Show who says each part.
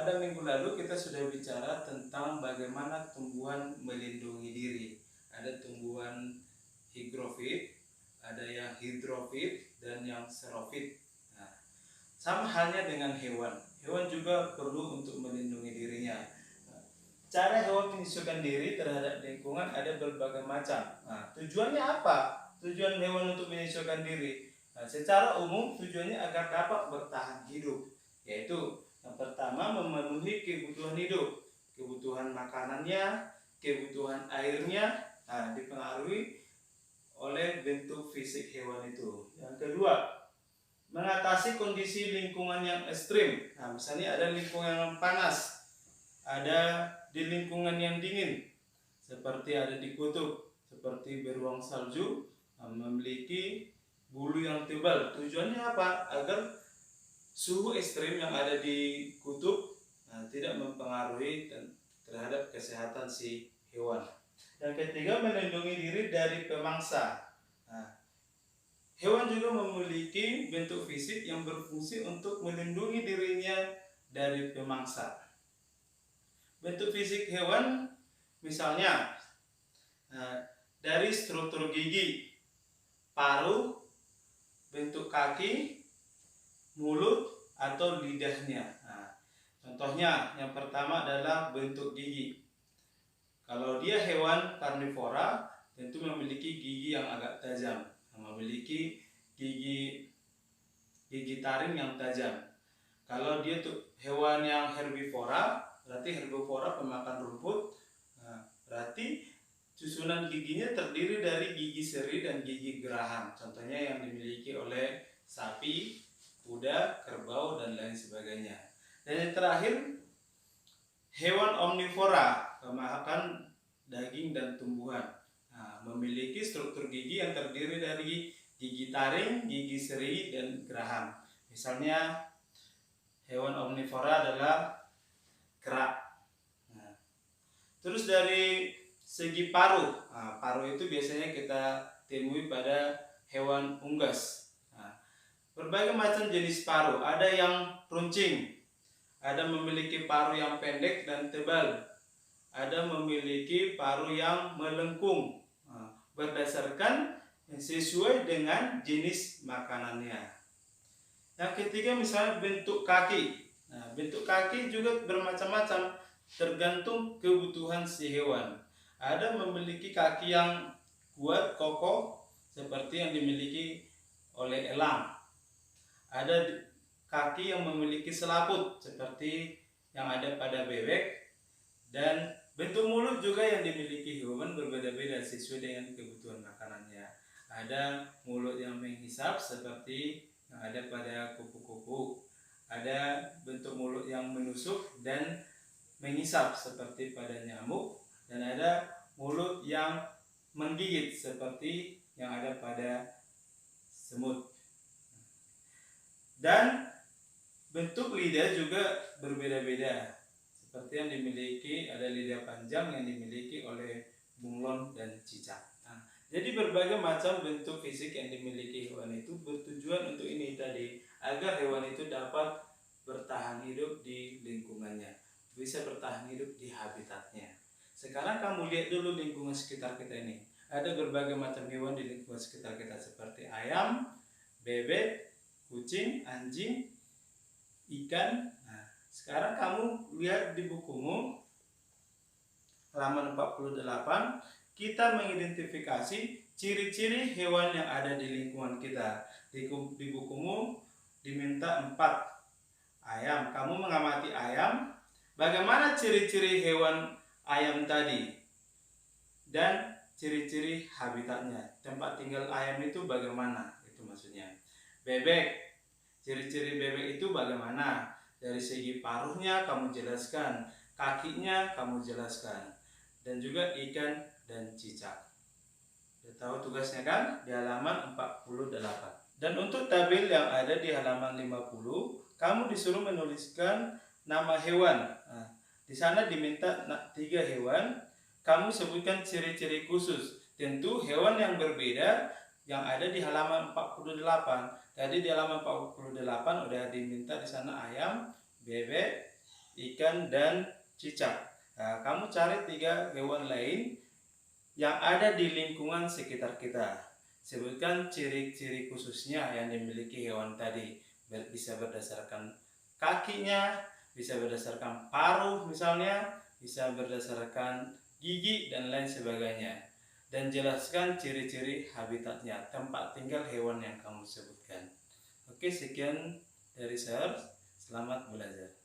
Speaker 1: Pada minggu lalu kita sudah bicara tentang bagaimana tumbuhan melindungi diri. Ada tumbuhan higrofit, ada yang hidrofit, dan yang xerofit. Nah, sama halnya dengan hewan. Hewan juga perlu untuk melindungi dirinya. Cara hewan menyesuaikan diri terhadap lingkungan ada berbagai macam. Nah, tujuannya apa? Tujuan hewan untuk menyesuaikan diri. Nah, secara umum tujuannya agar dapat bertahan hidup, yaitu yang pertama memenuhi kebutuhan hidup, kebutuhan makanannya, kebutuhan airnya, dipengaruhi oleh bentuk fisik hewan itu. Yang kedua, mengatasi kondisi lingkungan yang ekstrim. Nah, misalnya ada lingkungan yang panas, ada di lingkungan yang dingin, seperti ada di kutub, seperti beruang salju, memiliki bulu yang tebal. Tujuannya apa? Agar suhu ekstrim yang ada di kutub tidak mempengaruhi terhadap kesehatan si hewan. Yang ketiga, melindungi diri dari pemangsa. Hewan juga memiliki bentuk fisik yang berfungsi untuk melindungi dirinya dari pemangsa. Bentuk fisik hewan misalnya dari struktur gigi, paruh, bentuk kaki, mulut atau lidahnya. Contohnya yang pertama adalah bentuk gigi. Kalau dia hewan karnivora, tentu memiliki gigi yang agak tajam, memiliki gigi taring yang tajam. Kalau dia tuh hewan yang herbivora, berarti herbivora pemakan rumput. Berarti susunan giginya terdiri dari gigi seri dan gigi geraham. Contohnya yang dimiliki oleh sapi, kuda, kerbau, dan lain sebagainya. Dan yang terakhir, hewan omnivora, pemakan daging dan tumbuhan. Memiliki struktur gigi yang terdiri dari gigi taring, gigi seri, dan geraham. Misalnya hewan omnivora adalah kera. Terus dari segi paruh, paruh itu biasanya kita temui pada hewan unggas. Berbagai macam jenis paruh, ada yang runcing, ada memiliki paruh yang pendek dan tebal, ada memiliki paruh yang melengkung, berdasarkan sesuai dengan jenis makanannya. Yang ketiga misalnya bentuk kaki. Bentuk kaki juga bermacam-macam, tergantung kebutuhan si hewan. Ada memiliki kaki yang kuat, kokoh, seperti yang dimiliki oleh elang. Ada kaki yang memiliki selaput seperti yang ada pada bebek, dan bentuk mulut juga yang dimiliki hewan berbeda-beda sesuai dengan kebutuhan makanannya. Ada mulut yang menghisap seperti yang ada pada kupu-kupu. Ada bentuk mulut yang menusuk dan menghisap seperti pada nyamuk, dan ada mulut yang menggigit seperti yang ada pada semut. Dan bentuk lidah juga berbeda-beda, seperti yang dimiliki, ada lidah panjang yang dimiliki oleh bunglon dan cicak. Jadi berbagai macam bentuk fisik yang dimiliki hewan itu bertujuan untuk ini tadi, agar hewan itu dapat bertahan hidup di lingkungannya, bisa bertahan hidup di habitatnya. Sekarang kamu lihat dulu lingkungan sekitar kita ini. Ada berbagai macam hewan di lingkungan sekitar kita, seperti ayam, bebek, kucing, anjing, ikan. Sekarang kamu lihat di bukumu halaman 48, kita mengidentifikasi ciri-ciri hewan yang ada di lingkungan kita. Di bukumu diminta 4 ayam. Kamu mengamati ayam, bagaimana ciri-ciri hewan ayam tadi, dan ciri-ciri habitatnya, tempat tinggal ayam itu bagaimana, itu maksudnya. Bebek, ciri-ciri bebek itu bagaimana? Dari segi paruhnya kamu jelaskan, kakinya kamu jelaskan, dan juga ikan dan cicak. Sudah tahu tugasnya kan? Di halaman 48. Dan untuk tabel yang ada di halaman 50, kamu disuruh menuliskan nama hewan. Di sana diminta 3 hewan, kamu sebutkan ciri-ciri khusus. Tentu hewan yang berbeda yang ada di halaman 48. Tadi di halaman 48 udah diminta di sana ayam, bebek, ikan, dan cicak. Nah, kamu cari 3 hewan lain yang ada di lingkungan sekitar kita. Sebutkan ciri-ciri khususnya yang dimiliki hewan tadi. Bisa berdasarkan kakinya, bisa berdasarkan paruh misalnya, bisa berdasarkan gigi dan lain sebagainya. Dan jelaskan ciri-ciri habitatnya, tempat tinggal hewan yang kamu sebutkan. Oke, sekian dari saya. Selamat belajar.